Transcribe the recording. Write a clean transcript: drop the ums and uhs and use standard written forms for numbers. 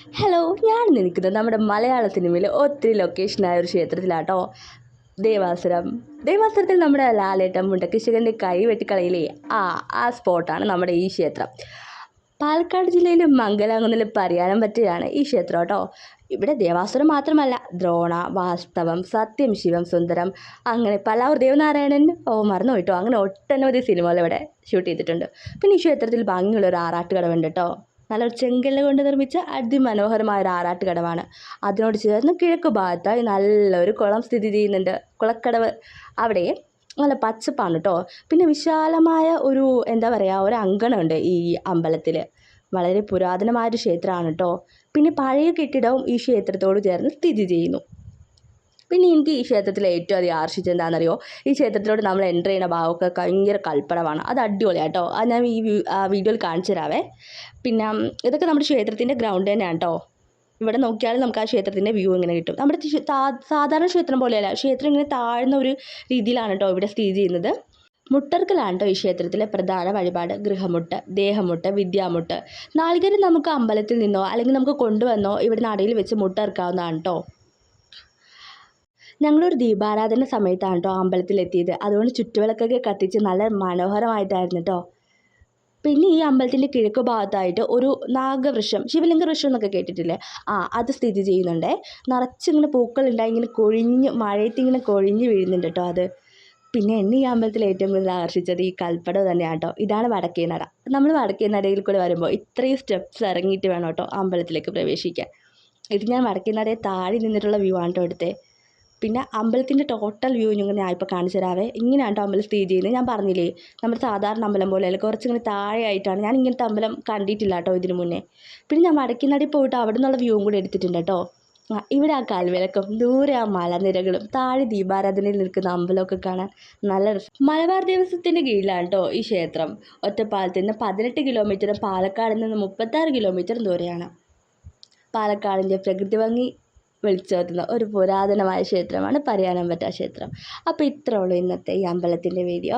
Hello, ഞാൻ നിൽക്കുന്നത് നമ്മുടെ മലയാള സിനിമയിൽ ഒത്തിരി ലൊക്കേഷനായ ഒരു ക്ഷേത്രത്തിലാട്ടോ. ദേവാസുരം. ദേവാസുരത്തിൽ നമ്മുടെ ലാലേട്ടൻ മുണ്ടക്കശിഖൻ്റെ കൈ വെട്ടിക്കളയില്ലേ, ആ സ്പോട്ടാണ് നമ്മുടെ ഈ ക്ഷേത്രം. പാലക്കാട് ജില്ലയിലെ മംഗലാകുന്നതിൽ പറയാനും പറ്റിയാണ് ഈ ക്ഷേത്രം കേട്ടോ. ഇവിടെ ദേവാസുരം മാത്രമല്ല, ദ്രോണ, വാസ്തവം, സത്യം, ശിവം, സുന്ദരം, അങ്ങനെ പലാവൂർ ദേവനാരായണൻ, മറന്നു പോയിട്ടോ, അങ്ങനെ ഒട്ടനവധി സിനിമകൾ ഇവിടെ ഷൂട്ട് ചെയ്തിട്ടുണ്ട്. പിന്നെ ഈ ക്ഷേത്രത്തിൽ ഭംഗിയുള്ള ഒരു ആറാട്ടുകടവുണ്ട് കേട്ടോ. നല്ലൊരു ചെങ്കല്ല് കൊണ്ട് നിർമ്മിച്ച അതിമനോഹരമായ ഒരു ആറാട്ടുകടവാണ്. അതിനോട് ചേർന്ന് കിഴക്ക് ഭാഗത്തായി നല്ലൊരു കുളം സ്ഥിതി ചെയ്യുന്നുണ്ട്. കുളക്കടവ് അവിടെ നല്ല പച്ചപ്പാണ് കേട്ടോ. പിന്നെ വിശാലമായ ഒരു എന്താ പറയുക, ഒരു അങ്കണമുണ്ട് ഈ അമ്പലത്തിൽ. വളരെ പുരാതനമായൊരു ക്ഷേത്രമാണ് കേട്ടോ. പിന്നെ പഴയ കെട്ടിടവും ഈ ക്ഷേത്രത്തോട് ചേർന്ന് സ്ഥിതി ചെയ്യുന്നു. പിന്നെ എനിക്ക് ഈ ക്ഷേത്രത്തിൽ ഏറ്റവും അധികം ആകർഷിച്ചത് എന്താണെന്നറിയോ, ഈ ക്ഷേത്രത്തിലോട്ട് നമ്മൾ എൻ്റർ ചെയ്യുന്ന ഭാഗമൊക്കെ ഭയങ്കര കൽപ്പടവാണ്. അത് അടിപൊളിയാണ് കേട്ടോ. അത് ഞാൻ ഈ വീഡിയോയിൽ കാണിച്ചു തരാവേ. പിന്നെ ഇതൊക്കെ നമ്മുടെ ക്ഷേത്രത്തിൻ്റെ ഗ്രൗണ്ട് തന്നെയാണ് കേട്ടോ. ഇവിടെ നോക്കിയാൽ നമുക്ക് ആ ക്ഷേത്രത്തിൻ്റെ വ്യൂ ഇങ്ങനെ കിട്ടും. നമ്മുടെ സാധാരണ ക്ഷേത്രം പോലെയല്ല, ക്ഷേത്രം ഇങ്ങനെ താഴ്ന്ന ഒരു രീതിയിലാണ് കേട്ടോ ഇവിടെ സ്ഥിതി ചെയ്യുന്നത്. മുട്ടർക്കലാണ് കേട്ടോ ഈ ക്ഷേത്രത്തിലെ പ്രധാന വഴിപാട്. ഗൃഹമുട്ട്, ദേഹമുട്ട്, വിദ്യാമുട്ട്. നാളികേരം നമുക്ക് അമ്പലത്തിൽ നിന്നോ അല്ലെങ്കിൽ നമുക്ക് കൊണ്ടുവന്നോ ഇവിടെ നടയിൽ വെച്ച് മുട്ടർക്കാവുന്നതാണ് കേട്ടോ. ഞങ്ങളൊരു ദീപാരാധന സമയത്താണ് കേട്ടോ അമ്പലത്തിലെത്തിയത്. അതുകൊണ്ട് ചുറ്റുവിളക്കൊക്കെ കത്തിച്ച് നല്ല മനോഹരമായിട്ടായിരുന്നു കേട്ടോ. പിന്നെ ഈ അമ്പലത്തിൻ്റെ കിഴക്ക് ഭാഗത്തായിട്ട് ഒരു നാഗവൃക്ഷം, ശിവലിംഗ വൃക്ഷം എന്നൊക്കെ കേട്ടിട്ടില്ലേ, അത് സ്ഥിതി ചെയ്യുന്നുണ്ടേ. നിറച്ചിങ്ങനെ പൂക്കളുണ്ടായി ഇങ്ങനെ മഴയത്തിങ്ങനെ കൊഴിഞ്ഞ് വീഴുന്നുണ്ട് കേട്ടോ അത്. പിന്നെ എന്നെ ഈ അമ്പലത്തിൽ ഏറ്റവും കൂടുതൽ ആകർഷിച്ചത് ഈ കൽപ്പടവ് തന്നെയാണ് കേട്ടോ. ഇതാണ് വടക്കേ നട. നമ്മൾ വടക്കേ നടയിൽ കൂടെ വരുമ്പോൾ ഇത്രയും സ്റ്റെപ്സ് ഇറങ്ങിയിട്ട് വേണം കേട്ടോ അമ്പലത്തിലേക്ക് പ്രവേശിക്കാൻ. ഇത് ഞാൻ വടക്കേ നടയെ താഴെ നിന്നിട്ടുള്ള വ്യൂ ആണ് കേട്ടോ എടുത്തത്. പിന്നെ അമ്പലത്തിൻ്റെ ടോട്ടൽ വ്യൂ ഞാൻ ഇപ്പോൾ കാണിച്ചു തരാവേ. ഇങ്ങനെയാണ് കേട്ടോ അമ്പലം സ്ഥിതി ചെയ്യുന്നത്. ഞാൻ പറഞ്ഞില്ലേ, നമ്മുടെ സാധാരണ അമ്പലം പോലെയല്ല, കുറച്ചിങ്ങനെ താഴെയായിട്ടാണ്. ഞാൻ ഇങ്ങനത്തെ അമ്പലം കണ്ടിട്ടില്ല കേട്ടോ ഇതിനു മുന്നേ. പിന്നെ ഞാൻ വടക്കേനടയിൽ പോയിട്ട് അവിടെ നിന്നുള്ള വ്യൂവും കൂടി എടുത്തിട്ടുണ്ട് കേട്ടോ. ഇവിടെ ആ കൽവിളക്കും ദൂരെ ആ മലനിരകളും താഴെ ദീപാരാധനയിൽ നിൽക്കുന്ന അമ്പലമൊക്കെ കാണാൻ നല്ല രസം. മലബാർ ദേവസ്വത്തിൻ്റെ കീഴിലാണ് കേട്ടോ ഈ ക്ഷേത്രം. ഒറ്റപ്പാലത്ത് നിന്ന് 18 കിലോമീറ്ററും പാലക്കാട് നിന്ന് 36 കിലോമീറ്ററും ദൂരെയാണ്. പാലക്കാടിൻ്റെ പ്രകൃതി ഭംഗി വിളിച്ചോതുന്ന ഒരു പുരാതനമായ ക്ഷേത്രമാണ് പറയാനമ്പറ്റ ക്ഷേത്രം. അപ്പോൾ ഇത്രേ ഉള്ളൂ ഇന്നത്തെ ഈ അമ്പലത്തിൻ്റെ വീഡിയോ.